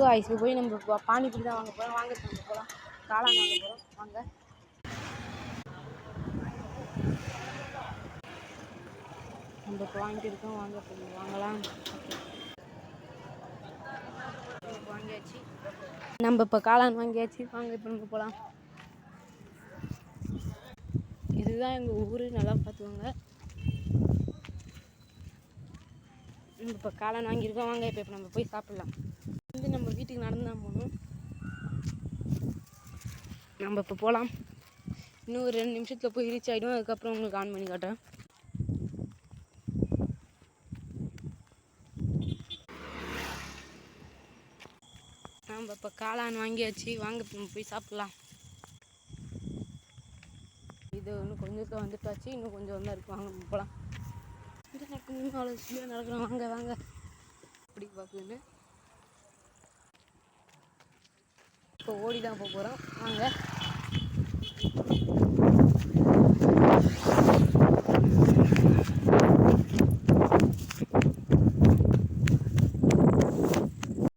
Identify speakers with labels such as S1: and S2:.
S1: Guys போய் நம்ம பானிபூரி தான் வாங்க போகிறோம். வாங்க போகலாம். காளான் வாங்க போகிறோம். வாங்க. நம்ம இப்போ வாங்கிட்டு இருக்கோம். வாங்க வாங்கலாம். வாங்கியாச்சு. நம்ம இப்போ காளான் வாங்கியாச்சு. வாங்க இப்போ நம்ம போகலாம். இதுதான் எங்கள் ஊர். நல்லா பார்த்துக்கோங்க. நம்ம இப்போ காளான் வாங்கியிருக்கோம். வாங்க இப்போ நம்ம போய் சாப்பிட்லாம். நம்ம வீட்டுக்கு நடந்து தான் போகணும். நம்ம இப்போ போகலாம். இன்னும் ஒரு 2 நிமிஷத்தில் போய் ரீச் ஆகிடும். அதுக்கப்புறம் உங்களுக்கு ஆன் பண்ணி காட்டுறேன். நம்ம இப்போ காளான் வாங்கியாச்சு. வாங்க நம்ம போய் சாப்பிட்லாம். இது இன்னும் கொஞ்சத்தில் வந்துட்டாச்சு. இன்னும் கொஞ்சம் வந்தால் இருக்கு. வாங்க நம்ம போகலாம். இன்னும் அவ்வளோ ஸ்பீடாக நடக்கிறோம். வாங்க வாங்க. இப்படி பார்க்குதுன்னு இப்போ ஓடி தான் போக போகிறோம். வாங்க.